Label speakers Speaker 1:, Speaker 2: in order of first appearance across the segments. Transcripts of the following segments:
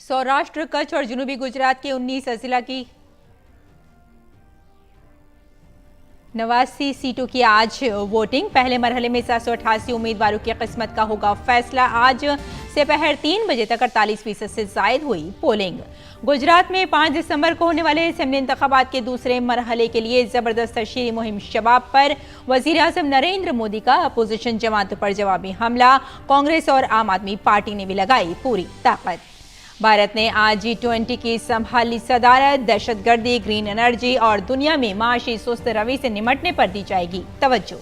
Speaker 1: सौराष्ट्र, कच्छ और जनूबी गुजरात के 19 जिला की 89 सीटों की आज वोटिंग। पहले मरहले में 788 उम्मीदवारों की किस्मत का होगा फैसला। आज दोपहर 3 बजे तक 48% से जायद हुई पोलिंग। गुजरात में 5 दिसंबर को होने वाले असेंबली इंतखाबात के दूसरे मरहले के लिए जबरदस्त तशहीरी मुहिम शबाब पर वजीर आजम नरेंद्र मोदी का अपोजिशन जमातों पर जवाबी हमला। कांग्रेस और आम आदमी पार्टी ने भी लगाई पूरी ताकत। भारत ने आज G20 की संभाली सदारत। दहशतगर्दी, ग्रीन एनर्जी और दुनिया में माशी सुस्त रवि से निमटने पर दी जाएगी तवज्जो।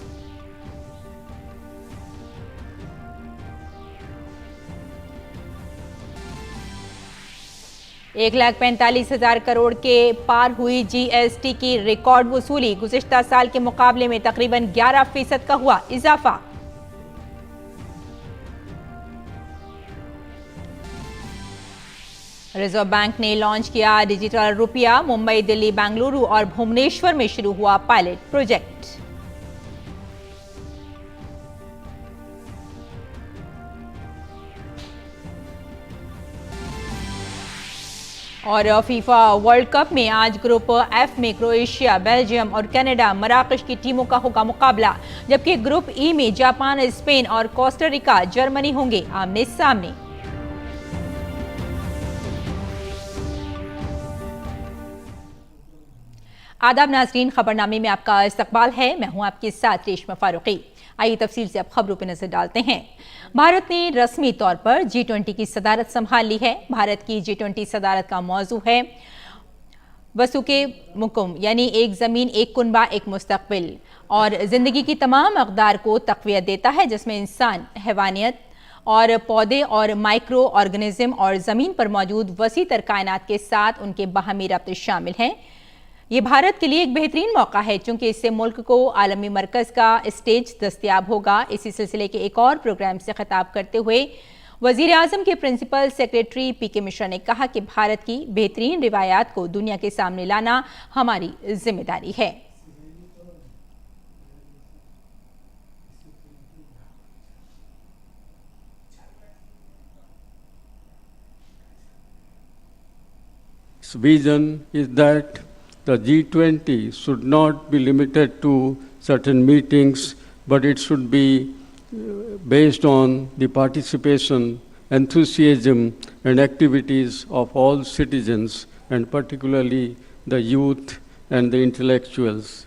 Speaker 1: $1,45,000 करोड़ के पार हुई GST की रिकॉर्ड वसूली। गुज़िश्ता साल के मुकाबले में तकरीबन 11% का हुआ इजाफा। रिजर्व बैंक ने लॉन्च किया डिजिटल रुपया। मुंबई, दिल्ली, बेंगलुरु और भुवनेश्वर में शुरू हुआ पायलट प्रोजेक्ट। और फीफा वर्ल्ड कप में आज ग्रुप एफ में क्रोएशिया, बेल्जियम और कनाडा, मराकश की टीमों का होगा मुकाबला। जबकि ग्रुप ई में जापान, स्पेन और कोस्टारिका, जर्मनी होंगे आमने सामने। आदाब नाजरीन, खबरनामे में आपका इस्तकबाल है। मैं हूं आपके साथ रेशमा फारूकी। आइए तफसील से अब खबरों पर नजर डालते हैं। भारत ने रस्मी तौर पर G20 की सदारत संभाल ली है। भारत की G20 सदारत का मौजू है वसूके मुकुम, यानी एक जमीन, एक कुनबा, एक मुस्तकबिल, और जिंदगी की तमाम अक़दार को तक़वियत देता है, जिसमें इंसान, हैवानियत और पौधे और माइक्रो ऑर्गेनिज्म और ज़मीन पर मौजूद वसी तर कायनात के साथ उनके बाहमी रब्त शामिल हैं। ये भारत के लिए एक बेहतरीन मौका है, चूंकि इससे मुल्क को आलमी मरकज़ का स्टेज दस्तयाब होगा। इसी सिलसिले के एक और प्रोग्राम से खिताब करते हुए वज़ीर आज़म के प्रिंसिपल सेक्रेटरी PK मिश्रा ने कहा कि भारत की बेहतरीन रिवायात को दुनिया के सामने लाना हमारी जिम्मेदारी है।
Speaker 2: Vision is that the G20 should not be limited to certain meetings, but it should be based on the participation, enthusiasm, and activities of all citizens, and particularly the youth and the intellectuals.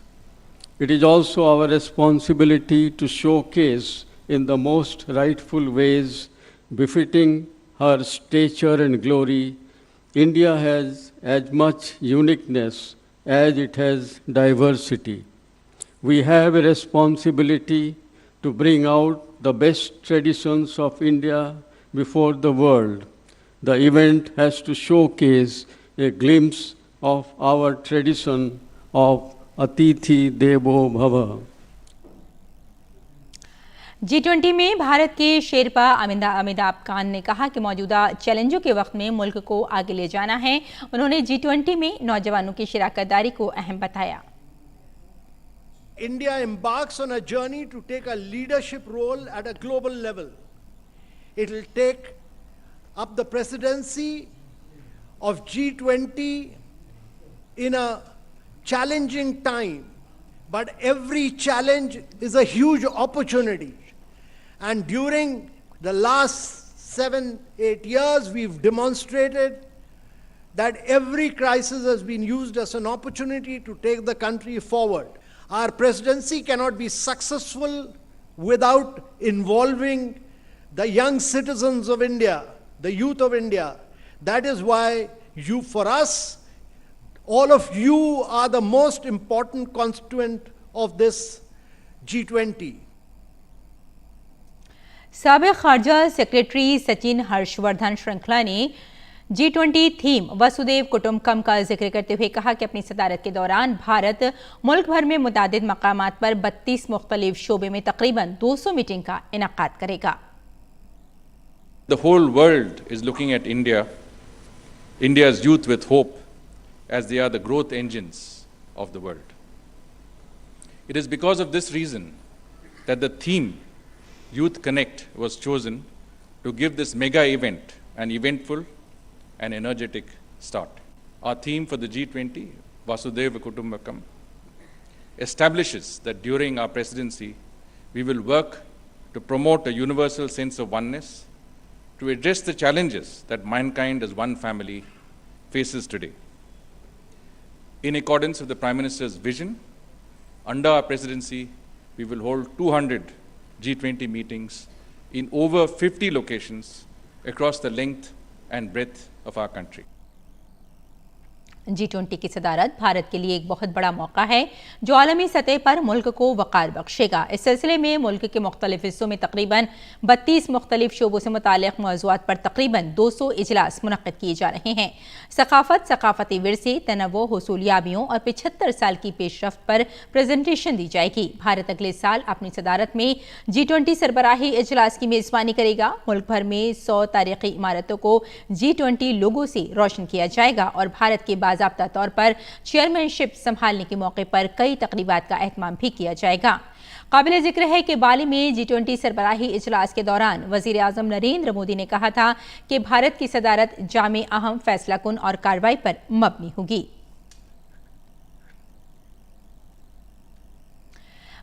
Speaker 2: It is also our responsibility to showcase in the most rightful ways, befitting her stature and glory. India has as much uniqueness as it has diversity. We have a responsibility to bring out the best traditions of India before the world. The event has to showcase a glimpse of our tradition of Atithi Devo Bhava.
Speaker 1: G20 में भारत के शेरपा अमिताभ कांत ने कहा कि मौजूदा चैलेंजों के वक्त में मुल्क को आगे ले जाना है। उन्होंने G20 में नौजवानों की शिराकतदारी को अहम बताया।
Speaker 3: India embarks on a journey to take a leadership role at a global level. It will take up the presidency of G20 in a challenging time, but every challenge is a huge opportunity. And during the last 7-8 years, we've demonstrated that every crisis has been used as an opportunity to take the country forward. Our presidency cannot be successful without involving the young citizens of India, the youth of India. That is why for us, all of you are the most important constituent of this G20.
Speaker 1: साबिक़ खारजा secretary सचिन हर्षवर्धन श्रृंखला ने G20 theme Vasudev कुटुंबकम का जिक्र करते हुए कहा कि अपनी सदारत के दौरान भारत मुल्क भर में मुतादिद मकामात पर 32 मुख्तलिफ शोबे में तकरीबन 200 मीटिंग का इनाकाद करेगा।
Speaker 4: The whole world is looking at India, India's youth with hope, as they are the growth engines of the world. It is because of this reason that the theme Youth Connect was chosen to give this mega event an eventful, and energetic start. Our theme for the G20, Vasudhaiva Kutumbakam, establishes that during our presidency, we will work to promote a universal sense of oneness, to address the challenges that mankind as one family faces today. In accordance with the Prime Minister's vision, under our presidency, we will hold 200 G20 meetings in over 50 locations across the length and breadth of our country.
Speaker 1: G20 की सदारत भारत के लिए एक बहुत बड़ा मौका है जो आलमी सतह पर मुल्क को वक़ार बख्शेगा। इस सिलसिले में मुल्क के मुख्तलिफ हिस्सों में तकरीबन 32 मुख्तलिफ शोबों से मुताल्लिक़ मौज़ूआत पर तकरीबन 200 इजलास मुनक़्क़िद किए जा रहे हैं। सकाफ़त, सकाफ़ती विरसे, तनव्वुर, हुसूलियाबियों और 75 साल की पेशरफ्त पर प्रेजेंटेशन दी जाएगी। भारत अगले साल अपनी सदारत में G20 सरबराही इजलास की मेज़बानी करेगा। मुल्क भर में 100 तारीख़ी इमारतों को G20 लोगों से रोशन किया जाएगा और भारत के बाज़ाब्ता तौर पर चेयरमैनशिप संभालने के मौके पर कई तकरीबात का एहतमाम भी किया जाएगा। काबिल जिक्र है कि बाली में G20 सरबराही इजलास के दौरान वज़ीर आज़म नरेंद्र मोदी ने कहा था कि भारत की सदारत जामे, अहम, फैसलाकुन और कार्रवाई पर मबनी होगी।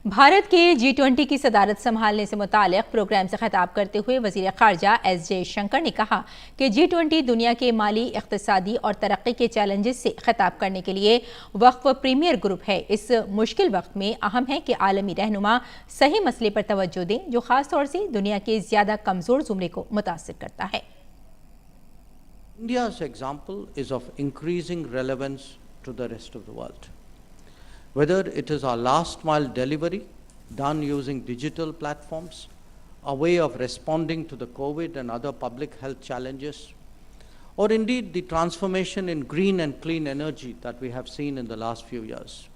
Speaker 1: भारत के G20 की सदारत संभालने से मुताल्लिक़ प्रोग्राम से खिताब करते हुए वज़ीर ख़ारजा एस जयशंकर ने कहा कि G20 दुनिया के माली, इक़्तिसादी और तरक्की के चैलेंजेस से खिताब करने के लिए वक़्फ़ प्रीमियर ग्रुप है। इस मुश्किल वक्त में अहम है कि आलमी रहनुमा सही मसले पर तवज्जो दें जो ख़ास तौर से दुनिया के ज़्यादा कमज़ोर ज़ुमरे को मुतासिर करता है।
Speaker 5: India's example is of increasing relevance to the rest of the world. Whether it is our last mile delivery done using digital platforms, a way of responding to the COVID and other public health challenges, or indeed the transformation in green and clean energy that we have seen in the last few years.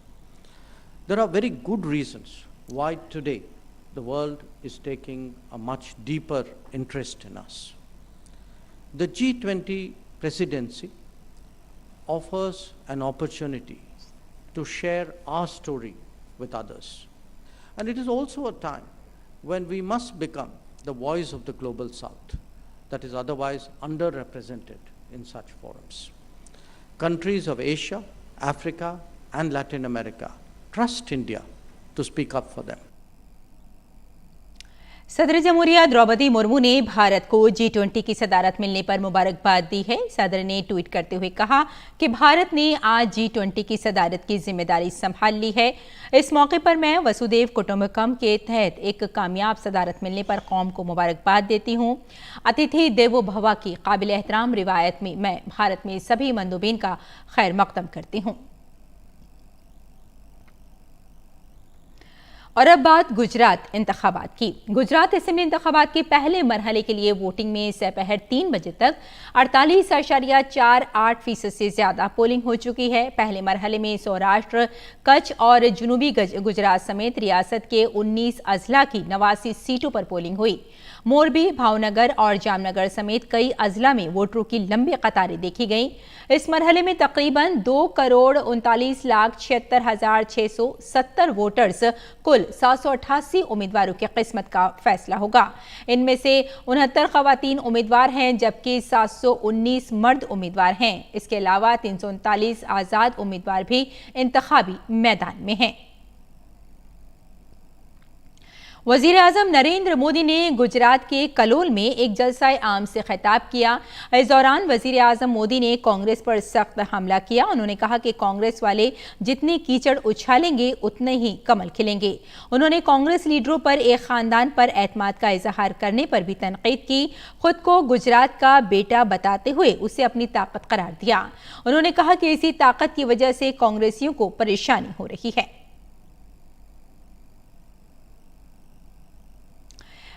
Speaker 5: There are very good reasons why today the world is taking a much deeper interest in us. The G20 presidency offers an opportunity to share our story with others. And it is also a time when we must become the voice of the global South that is otherwise underrepresented in such forums. Countries of Asia, Africa, and Latin America trust India to speak up for them.
Speaker 1: सदर जमहूरिया द्रौपदी मुर्मू ने भारत को G20 की सदारत मिलने पर मुबारकबाद दी है। सदर ने ट्वीट करते हुए कहा कि भारत ने आज G20 की सदारत की जिम्मेदारी संभाल ली है। इस मौके पर मैं वसुधैव कुटुंबकम के तहत एक कामयाब सदारत मिलने पर कौम को मुबारकबाद देती हूँ। अतिथि देवो भव की काबिल एहतराम रिवायत में मैं भारत में सभी मंदोबीन का खैर मकदम करती हूँ। और अब बात गुजरात इंतखाबात की। गुजरात असेंबली इंतखाबात के पहले मरहले के लिए वोटिंग में दोपहर 3 बजे तक 48.48% से ज्यादा पोलिंग हो चुकी है। पहले मरहले में सौराष्ट्र, कच्छ और जुनूबी गुजरात समेत रियासत के 19 अजला की 89 सीटों पर पोलिंग हुई। मोरबी, भावनगर और जामनगर समेत कई अजला में वोटरों की लंबी कतारें देखी गईं। इस मरहले में तकरीबन 2,39,76,670 वोटर्स कुल 788 उम्मीदवारों की किस्मत का फैसला होगा। इनमें से 69 खवातीन उम्मीदवार हैं जबकि 719 मर्द उम्मीदवार हैं। इसके अलावा 339 आज़ाद उम्मीदवार भी इंतखाबी मैदान में हैं। वज़ीर आज़म नरेंद्र मोदी ने गुजरात के कलोल में एक जलसा आम से खिताब किया। इस दौरान वज़ीर आज़म मोदी ने कांग्रेस पर सख्त हमला किया। उन्होंने कहा कि कांग्रेस वाले जितने कीचड़ उछालेंगे उतने ही कमल खिलेंगे। उन्होंने कांग्रेस लीडरों पर एक खानदान पर एतमाद का इजहार करने पर भी तनकीद की। खुद को गुजरात का बेटा बताते हुए उसे अपनी ताकत करार दिया। उन्होंने कहा कि इसी ताकत की वजह से कांग्रेसियों को परेशानी हो रही है।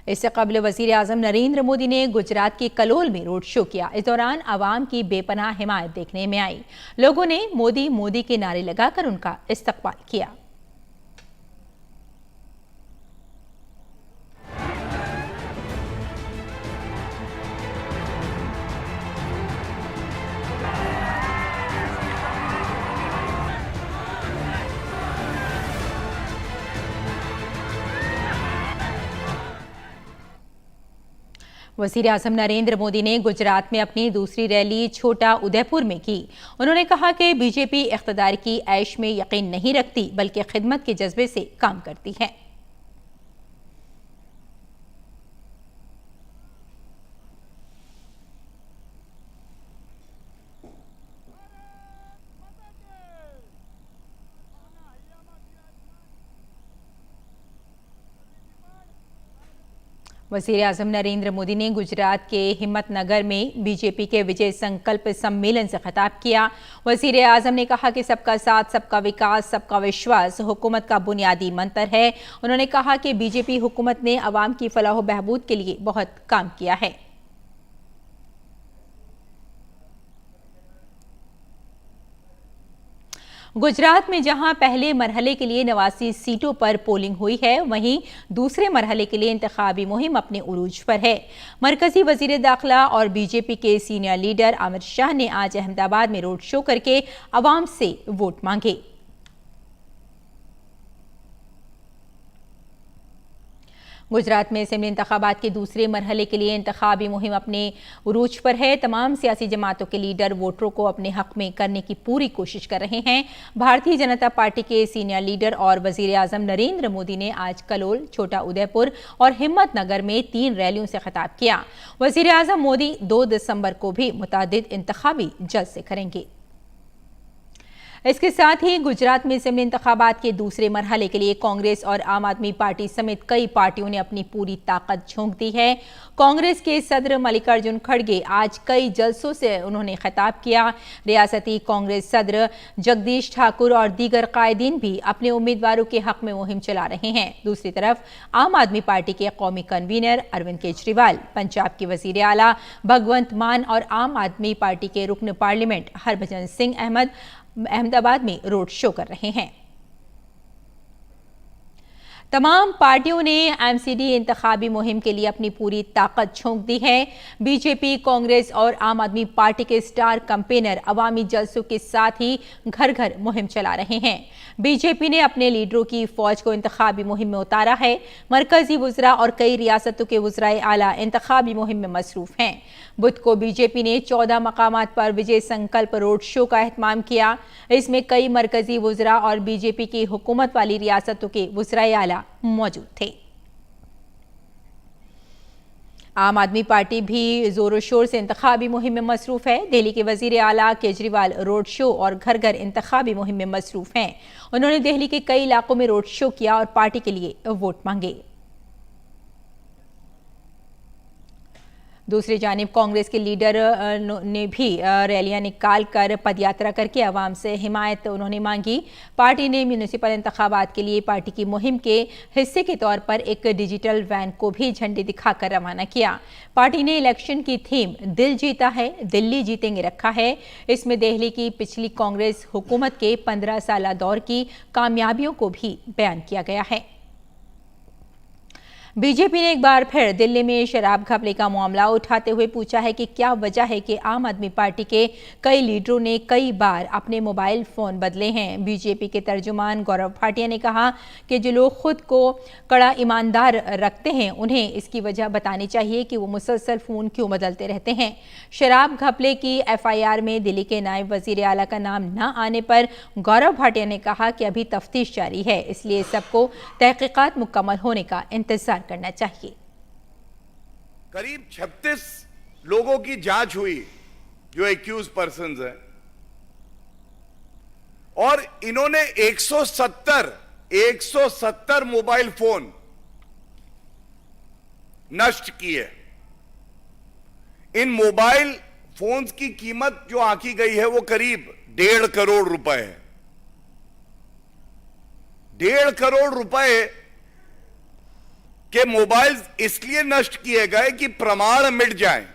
Speaker 1: इससे कबल वज़ीर आज़म नरेंद्र मोदी ने गुजरात के कलोल में रोड शो किया। इस दौरान आवाम की बेपनाह हिमायत देखने में आई। लोगों ने मोदी मोदी के नारे लगाकर उनका इस्तकबाल किया। वज़ीर आज़म नरेंद्र मोदी ने गुजरात में अपनी दूसरी रैली छोटा उदयपुर में की। उन्होंने कहा कि बीजेपी इख्तिदार की ऐश में यकीन नहीं रखती, बल्कि खिदमत के जज्बे से काम करती है। वज़ीर आज़म नरेंद्र मोदी ने गुजरात के हिम्मतनगर में बीजेपी के विजय संकल्प सम्मेलन से खिताब किया। वज़ीर आज़म ने कहा कि सबका साथ, सबका विकास, सबका विश्वास हुकूमत का बुनियादी मंत्र है। उन्होंने कहा कि बीजेपी हुकूमत ने अवाम की फलाह बहबूद के लिए बहुत काम किया है। गुजरात में जहां पहले मरहले के लिए 89 सीटों पर पोलिंग हुई है, वहीं दूसरे मरहले के लिए इंतखाबी मुहिम अपने उरूज पर है। मरकजी वजीर दाखिला और बीजेपी के सीनियर लीडर अमित शाह ने आज अहमदाबाद में रोड शो करके अवाम से वोट मांगे। गुजरात में असेंबली इंतखाबात के दूसरे मरहले के लिए इंतखाबी मुहिम अपने उरूज पर है। तमाम सियासी जमातों के लीडर वोटरों को अपने हक में करने की पूरी कोशिश कर रहे हैं। भारतीय जनता पार्टी के सीनियर लीडर और वजीर आज़म नरेंद्र मोदी ने आज कलोल, छोटा उदयपुर और हिम्मतनगर में 3 रैलियों से खिताब किया। वजीर आज़म मोदी 2 दिसंबर को भी मुतादिद इंतखाबी जलसे करेंगे। इसके साथ ही गुजरात में असेंबली इंतखाबात के दूसरे मरहले के लिए कांग्रेस और आम आदमी पार्टी समेत कई पार्टियों ने अपनी पूरी ताकत झोंक दी है। कांग्रेस के सदर मल्लिकार्जुन खड़गे आज कई जलसों से उन्होंने खिताब किया। रियासती कांग्रेस सदर जगदीश ठाकुर और दीगर कायदीन भी अपने उम्मीदवारों के हक में मुहिम चला रहे हैं। दूसरी तरफ आम आदमी पार्टी के कौमी कन्वीनर अरविंद केजरीवाल, पंजाब के वजीर आला भगवंत मान और आम आदमी पार्टी के रुकन पार्लियामेंट हरभजन सिंह अहमद अहमदाबाद में रोड शो कर रहे हैं। तमाम पार्टियों ने एमसीडी इंतखाबी मुहिम के लिए अपनी पूरी ताकत झोंक दी है। बीजेपी, कांग्रेस और आम आदमी पार्टी के स्टार कैंपेनर अवामी जलसों के साथ ही घर घर मुहिम चला रहे हैं। बीजेपी ने अपने लीडरों की फौज को इंतखाबी मुहिम में उतारा है। मरकजी वुज़रा और कई रियासतों के वुज़राए आला इंतखाबी मुहिम में मसरूफ हैं। बुध को बीजेपी ने 14 मकामात पर विजय संकल्प रोड शो का एहतमाम किया। इसमें कई मरकजी वुज़रा और बीजेपी की हुकूमत वाली रियासतों के वुज़राए आला मौजूद थे। आम आदमी पार्टी भी जोरों शोर से इंतखाबी मुहिम में मसरूफ है। दिल्ली के वजीर आला केजरीवाल रोड शो और घर घर इंतखाबी मुहिम में मसरूफ हैं। उन्होंने दिल्ली के कई इलाकों में रोड शो किया और पार्टी के लिए वोट मांगे। दूसरी जानिब कांग्रेस के लीडर ने भी रैलियां निकाल कर पदयात्रा करके आवाम से हिमायत उन्होंने मांगी। पार्टी ने म्यूनिसिपल इंतखाबात के लिए पार्टी की मुहिम के हिस्से के तौर पर एक डिजिटल वैन को भी झंडी दिखाकर रवाना किया। पार्टी ने इलेक्शन की थीम दिल जीता है, दिल्ली जीतेंगे रखा है। इसमें दिल्ली की पिछली कांग्रेस हुकूमत के 15 साला दौर की कामयाबियों को भी बयान किया गया है। बीजेपी ने एक बार फिर दिल्ली में शराब घपले का मामला उठाते हुए पूछा है कि क्या वजह है कि आम आदमी पार्टी के कई लीडरों ने कई बार अपने मोबाइल फ़ोन बदले हैं। बीजेपी के तर्जुमान गौरव भाटिया ने कहा कि जो लोग खुद को कड़ा ईमानदार रखते हैं, उन्हें इसकी वजह बतानी चाहिए कि वो मुसलसल फ़ोन क्यों बदलते रहते हैं। शराब घपले की FIR में दिल्ली के नायब वज़ीर आला का नाम न आने पर गौरव भाटिया ने कहा कि अभी तफ्तीश जारी है, इसलिए सबको तहकीकात मुकम्मल होने का इंतजार करना चाहिए।
Speaker 6: करीब 36 लोगों की जांच हुई जो एक्यूज पर्सन्स हैं, और इन्होंने 170 मोबाइल फोन नष्ट किए। इन मोबाइल फोन्स की कीमत जो आंकी गई है वो करीब 1.5 करोड़ रुपए है। 1.5 करोड़ रुपए के मोबाइल इसलिए नष्ट किए गए कि प्रमाण मिट जाएं,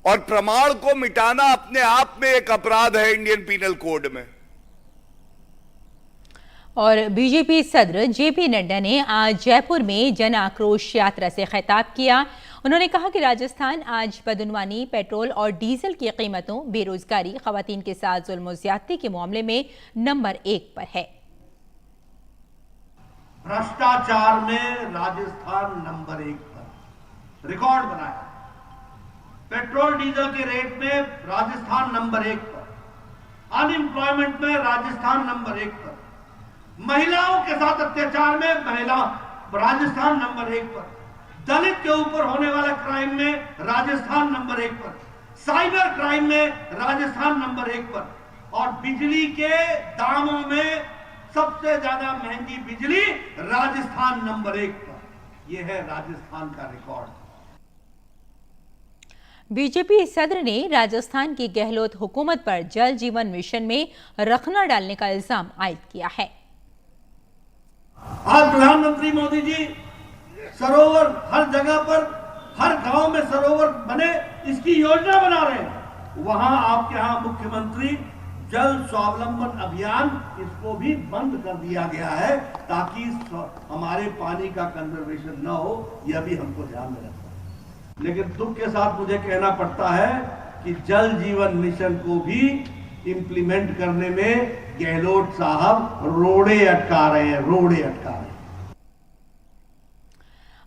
Speaker 6: और प्रमाण को मिटाना अपने आप में एक अपराध है इंडियन पीनल कोड में।
Speaker 1: और बीजेपी सदर JP नड्डा ने आज जयपुर में जन आक्रोश यात्रा से खिताब किया। उन्होंने कहा कि राजस्थान आज बदनवानी, पेट्रोल और डीजल की कीमतों, बेरोजगारी, खवातीन के साथ जुल्म और ज्यादती के मामले में नंबर 1 पर है।
Speaker 7: भ्रष्टाचार में राजस्थान नंबर 1 पर, रिकॉर्ड बनाया। पेट्रोल डीजल के रेट में राजस्थान नंबर 1 पर, अनएम्प्लॉयमेंट में राजस्थान नंबर 1 पर, महिलाओं के साथ अत्याचार में राजस्थान नंबर 1 पर, दलित के ऊपर होने वाला क्राइम में राजस्थान नंबर 1 पर, साइबर क्राइम में राजस्थान नंबर 1 पर, और बिजली के दामों में सबसे ज्यादा महंगी बिजली राजस्थान नंबर 1 पर। यह है राजस्थान का रिकॉर्ड।
Speaker 1: बीजेपी सदर ने राजस्थान की गहलोत हुकूमत पर जल जीवन मिशन में रखना डालने का इल्जाम आयद किया है।
Speaker 7: आज प्रधानमंत्री मोदी जी सरोवर हर जगह पर, हर गांव में सरोवर बने, इसकी योजना बना रहे हैं। वहां आपके यहां मुख्यमंत्री जल स्वावलंबन अभियान, इसको भी बंद कर दिया गया है ताकि हमारे पानी का कंजर्वेशन न हो। यह भी हमको ध्यान में रखना है। लेकिन दुख के साथ मुझे कहना पड़ता है कि जल जीवन मिशन को भी इंप्लीमेंट करने में गहलोत साहब रोड़े अटका रहे हैं, रोड़े अटका रहे हैं।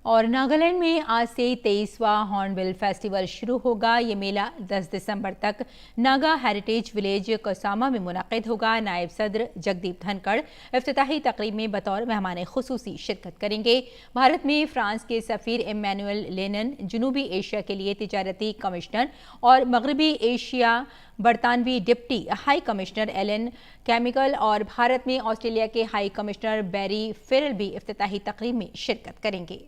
Speaker 1: और नागालैंड में आज से 23वां हॉर्नबिल फेस्टिवल शुरू होगा। ये मेला 10 दिसंबर तक नागा हेरिटेज विलेज कोसामा में मुनक़िद होगा। नायब सदर जगदीप धनखड़ इफ्तिताही तकरीब में बतौर मेहमान खुसूसी शिरकत करेंगे। भारत में फ्रांस के सफ़ीर इमैनुअल लेनन, जनूबी एशिया के लिए तिजारती कमिश्नर और मगरबी एशिया बरतानवी डिप्टी हाई कमिश्नर एलन केमिकल और भारत में ऑस्ट्रेलिया के हाई कमिश्नर बैरी फेरल भी इफ्तिताही तकरीब में शिरकत करेंगे।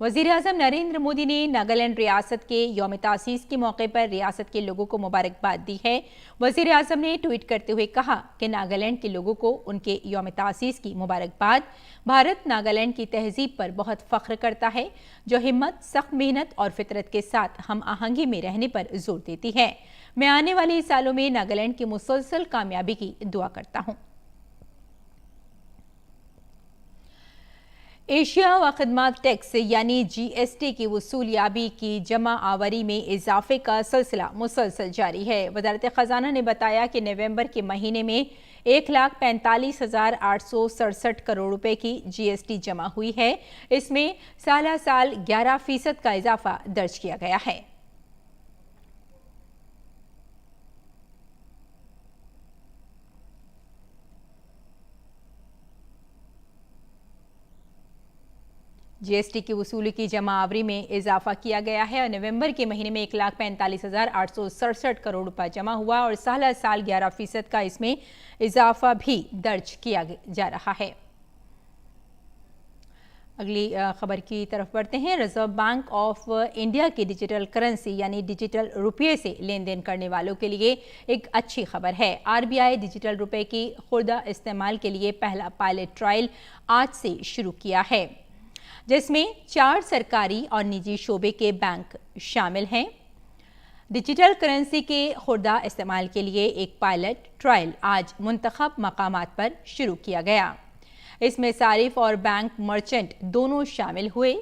Speaker 1: वज़ीर-ए-आज़म नरेंद्र मोदी ने नागालैंड रियासत के यौम तासीस के मौके पर रियासत के लोगों को मुबारकबाद दी है। वज़ीर-ए-आज़म ने ट्वीट करते हुए कहा कि नागालैंड के लोगों को उनके यौम तासीस की मुबारकबाद। भारत नागालैंड की तहजीब पर बहुत फ़ख्र करता है, जो हिम्मत, सख्त मेहनत और फितरत के साथ हम आहंगी में रहने पर जोर देती है। मैं आने वाले सालों में नागालैंड की मुसलसल कामयाबी की दुआ करता हूँ। एशिया व खदमात टैक्स यानी GST की वसूलियाबी की जमा आवरी में इजाफे का सिलसिला मुसलसल जारी है। वज़ारत ख़जाना ने बताया कि नवंबर के महीने में 1,45,867 करोड़ रुपए की GST जमा हुई है। इसमें साल 11% का इजाफा दर्ज किया गया है। GST की वसूली की जमा आवरी में इजाफा किया गया है और नवंबर के महीने में 1,45,867 करोड़ रुपए जमा हुआ और साल 11% का इसमें इजाफा भी दर्ज किया जा रहा है। अगली खबर की तरफ बढ़ते हैं। रिजर्व बैंक ऑफ इंडिया की डिजिटल करेंसी यानी डिजिटल रुपये से लेन देन करने वालों के लिए एक अच्छी खबर है। RBI डिजिटल रुपये की खुर्दा इस्तेमाल के लिए पहला पायलट ट्रायल आज से शुरू किया है, जिसमें 4 सरकारी और निजी शोबे के बैंक शामिल हैं। डिजिटल करेंसी के खुर्दा इस्तेमाल के लिए एक पायलट ट्रायल आज मुंतखब मकामात पर शुरू किया गया। इसमें सारिफ और बैंक मर्चेंट दोनों शामिल हुए।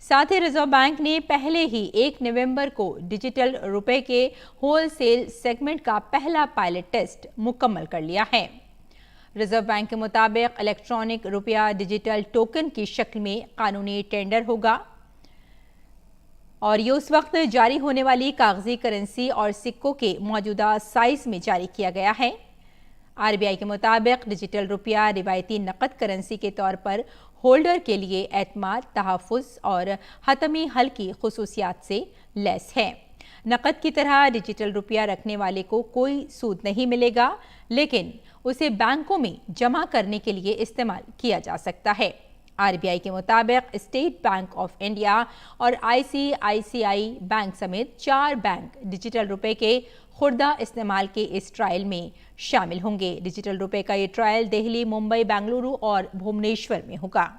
Speaker 1: साथ ही रिजर्व बैंक ने पहले ही 1 नवंबर को डिजिटल रुपए के होलसेल सेगमेंट का पहला पायलट टेस्ट मुकम्मल कर लिया है। रिजर्व बैंक के मुताबिक इलेक्ट्रॉनिक रुपया डिजिटल टोकन की शक्ल में कानूनी टेंडर होगा और ये उस वक्त जारी होने वाली कागजी करेंसी और सिक्कों के मौजूदा साइज में जारी किया गया है। RBI के मुताबिक डिजिटल रुपया रिवायती नकद करेंसी के तौर पर होल्डर के लिए एतमाद, तहफ़्फ़ुज़ और हतमी हल की खुसूसियात से लैस है। नकद की तरह डिजिटल रुपया रखने वाले को कोई सूद नहीं मिलेगा, लेकिन उसे बैंकों में जमा करने के लिए इस्तेमाल किया जा सकता है। RBI के मुताबिक स्टेट बैंक ऑफ इंडिया और ICICI बैंक समेत 4 बैंक डिजिटल रुपए के खुर्दा इस्तेमाल के इस ट्रायल में शामिल होंगे। डिजिटल रुपए का ये ट्रायल दिल्ली, मुंबई, बेंगलुरु और भुवनेश्वर में होगा।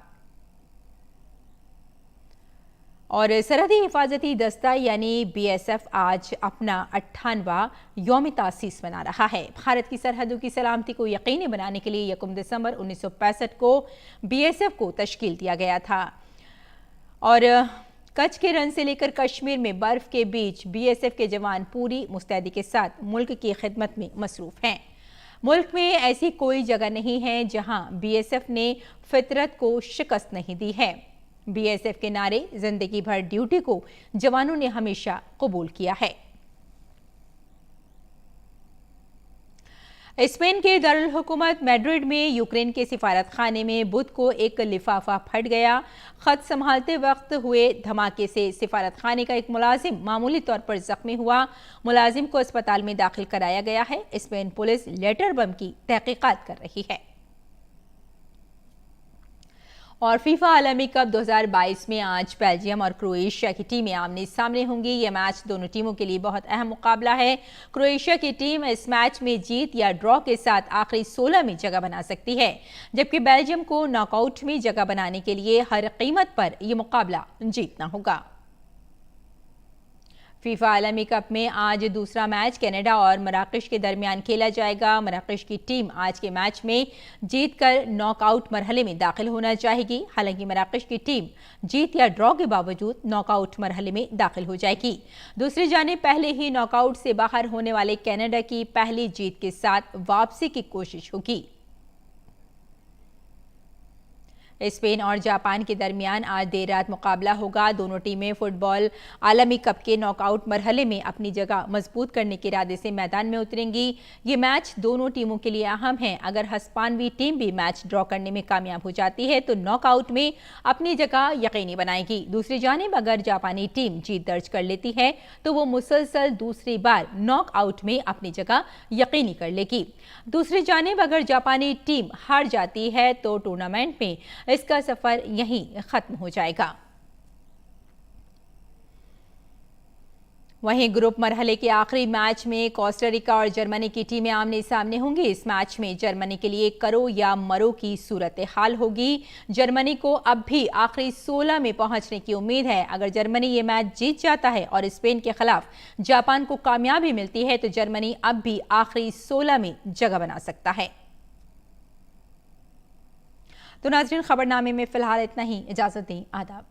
Speaker 1: और सरहदी हिफाजती दस्ता यानी BSF आज अपना 58वां यौम तासीस मना रहा है। भारत की सरहदों की सलामती को यकीनी बनाने के लिए 1 दिसंबर 1965 को BSF को तश्कील दिया गया था और कच्छ के रन से लेकर कश्मीर में बर्फ के बीच BSF के जवान पूरी मुस्तैदी के साथ मुल्क की खिदमत में मसरूफ हैं। मुल्क में ऐसी कोई जगह नहीं है जहां बीएसएफ ने फितरत को शिकस्त नहीं दी है। बीएसएफ के नारे जिंदगी भर ड्यूटी को जवानों ने हमेशा कबूल किया है। स्पेन के दारुल हुकूमत मैड्रिड में यूक्रेन के सिफारत खाने में बुध को एक लिफाफा फट गया। खत संभालते वक्त हुए धमाके से सिफारत खाने का एक मुलाजिम मामूली तौर पर जख्मी हुआ। मुलाजिम को अस्पताल में दाखिल कराया गया है। स्पेन पुलिस लेटर बम की तहकीकात कर रही है। और फीफा आलमी कप 2022 में आज बेल्जियम और क्रोएशिया की टीमें आमने सामने होंगी। यह मैच दोनों टीमों के लिए बहुत अहम मुकाबला है। क्रोएशिया की टीम इस मैच में जीत या ड्रॉ के साथ आखिरी 16 में जगह बना सकती है, जबकि बेल्जियम को नॉकआउट में जगह बनाने के लिए हर कीमत पर यह मुकाबला जीतना होगा। फीफा आलमी कप में आज दूसरा मैच कनाडा और मराकश के दरमियान खेला जाएगा। मराकश की टीम आज के मैच में जीतकर नॉकआउट मरहले में दाखिल होना चाहेगी। हालांकि मराकश की टीम जीत या ड्रॉ के बावजूद नॉकआउट मरहले में दाखिल हो जाएगी। दूसरी जानिब पहले ही नॉकआउट से बाहर होने वाले कनाडा की पहली जीत के साथ वापसी की कोशिश होगी। स्पेन और जापान के दरमियान आज देर रात मुकाबला होगा। दोनों टीमें फुटबॉल आलमी कप के नॉकआउट मरहले में अपनी जगह मजबूत करने के इरादे से मैदान में उतरेंगी। ये मैच दोनों टीमों के लिए अहम है। अगर हस्पानवी टीम भी मैच ड्रॉ करने में कामयाब हो जाती है तो नॉकआउट में अपनी जगह यकीनी बनाएगी। दूसरी जानिब अगर जापानी टीम जीत दर्ज कर लेती है तो वो मुसलसल दूसरी बार नॉकआउट में अपनी जगह यकीनी कर लेगी। दूसरी जानिब अगर जापानी टीम हार जाती है तो टूर्नामेंट में इसका सफर यहीं खत्म हो जाएगा। वहीं ग्रुप मरहले के आखिरी मैच में कोस्टारिका और जर्मनी की टीमें आमने सामने होंगी। इस मैच में जर्मनी के लिए करो या मरो की सूरत हाल होगी। जर्मनी को अब भी आखिरी 16 में पहुंचने की उम्मीद है। अगर जर्मनी ये मैच जीत जाता है और स्पेन के खिलाफ जापान को कामयाबी मिलती है तो जर्मनी अब भी आखिरी 16 में जगह बना सकता है। तो नाज़रीन, खबरनामे में फिलहाल इतना ही। इजाजत दें। आदाब।